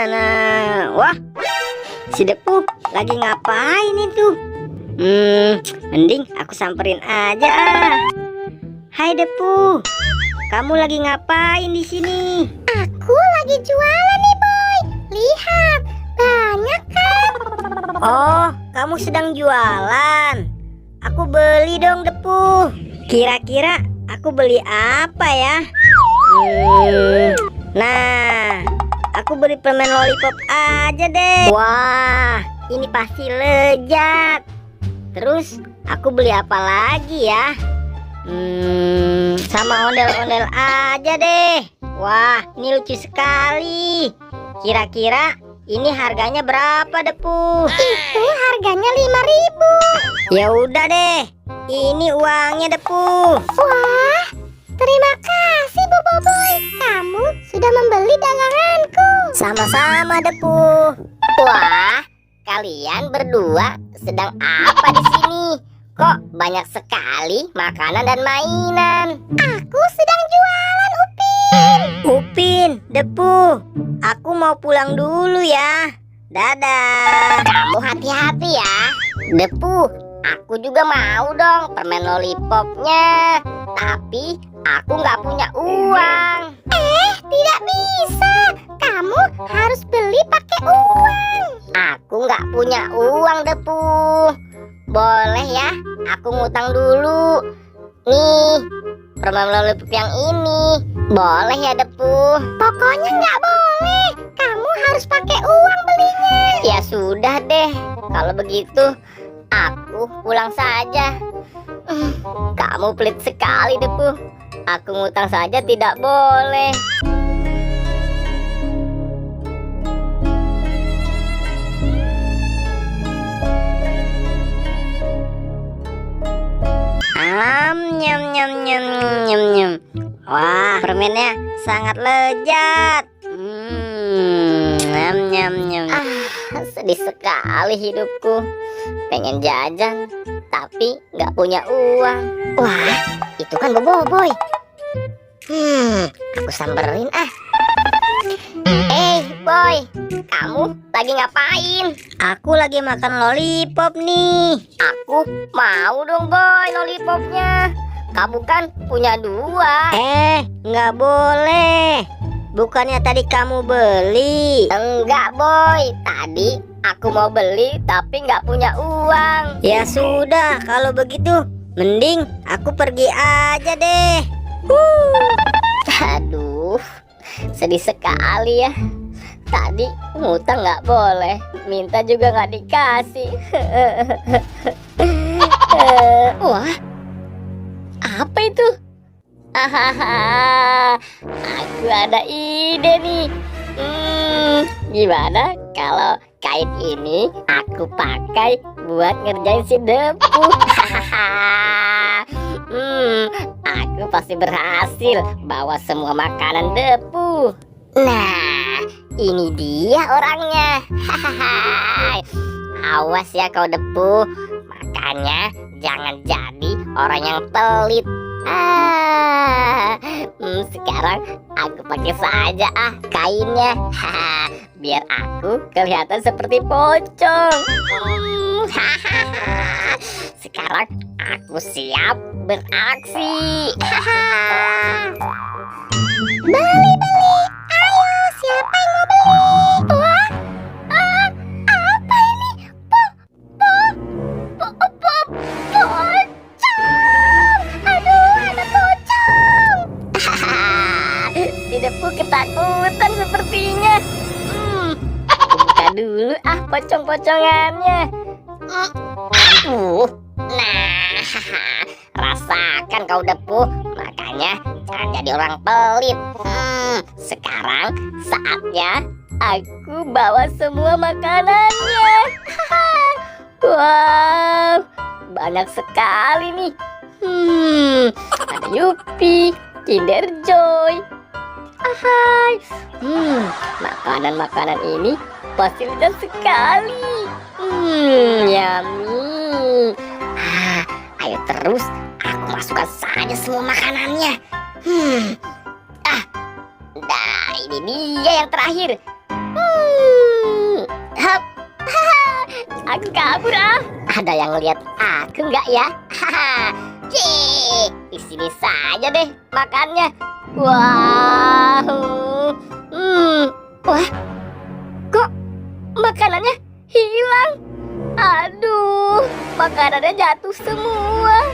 Wah, si Depu lagi ngapain itu? Mending aku samperin aja ah. Hai Depu, kamu lagi ngapain di sini? Aku lagi jualan nih Boy. Lihat, banyak kan? Oh, kamu sedang jualan. Aku beli dong Depu. Kira-kira aku beli apa ya? Nah, aku beli permen lollipop aja deh. Wah, ini pasti lezat. Terus aku beli apa lagi ya? Sama ondel-ondel aja deh. Wah, ini lucu sekali. Kira-kira ini harganya berapa Depu? Itu harganya 5.000. Ya udah deh, ini uangnya Depu. Wah, terima kasih Bu Boboy. Kamu sudah membeli daganganku. Sama-sama Depu. Wah, kalian berdua sedang apa di sini? Kok banyak sekali makanan dan mainan? Aku sedang jualan, Upin. Upin, Depu, aku mau pulang dulu ya. Dadah. Kamu hati-hati ya. Depu, aku juga mau dong permen lollipopnya. Tapi aku nggak punya uang. Tidak bisa. Kamu harus beli pakai uang. Aku nggak punya uang Depu. Boleh ya, aku ngutang dulu. Nih, permen lollipop yang ini. Boleh ya Depu? Pokoknya nggak boleh. Kamu harus pakai uang belinya. Ya sudah deh, kalau begitu aku pulang saja. Kamu pelit sekali Depu. Aku ngutang saja tidak boleh. Nyam nyam nyam nyam nyam. Wah, permennya sangat lezat. Nyam nyam nyam. Sedih sekali hidupku. Pengen jajan, tapi nggak punya uang. Wah, itu kan Boboiboy. Aku samperin ah. Boy, kamu lagi ngapain? Aku lagi makan lollipop nih. Aku mau dong Boy lollipopnya. Kamu kan punya 2. Nggak boleh. Bukannya tadi kamu beli? Enggak Boy, tadi aku mau beli tapi nggak punya uang. Ya sudah, kalau begitu mending aku pergi aja deh. Aduh, sedih sekali ya. Tadi ngutang nggak boleh, minta juga nggak dikasih. Wah, apa itu? Aku ada ide nih. Gimana kalau kain ini aku pakai buat ngerjain si Depu? Aku pasti berhasil bawa semua makanan Depu. Nah, ini dia orangnya. Awas ya kau Depu, makanya jangan jadi orang yang pelit. Sekarang aku pakai saja kainnya. Biar aku kelihatan seperti pocong. Sekarang aku siap beraksi. Beli. Ayo, siapa yang mau beli? Wah, apa ini? Pocong. Aduh, ada pocong. Si Depu ketakutan sepertinya. Buka dulu pocong-pocongannya. Nah, rasakan kau Depu. Makanya jangan jadi orang pelit. Sekarang saatnya aku bawa semua makanannya. Wow, banyak sekali nih. Ada Yupi, Kinder Joy. Makanan-makanan ini pasti lezat sekali. Yummy. Ayo terus, aku masukkan saja semua makanannya. Nah, ini dia yang terakhir. Aku kabur ah. Ada yang lihat aku nggak ya? Haha. Cih, di sini saja deh makannya. Wow. Wah. Kok makanannya hilang? Aduh, makanannya jatuh semua.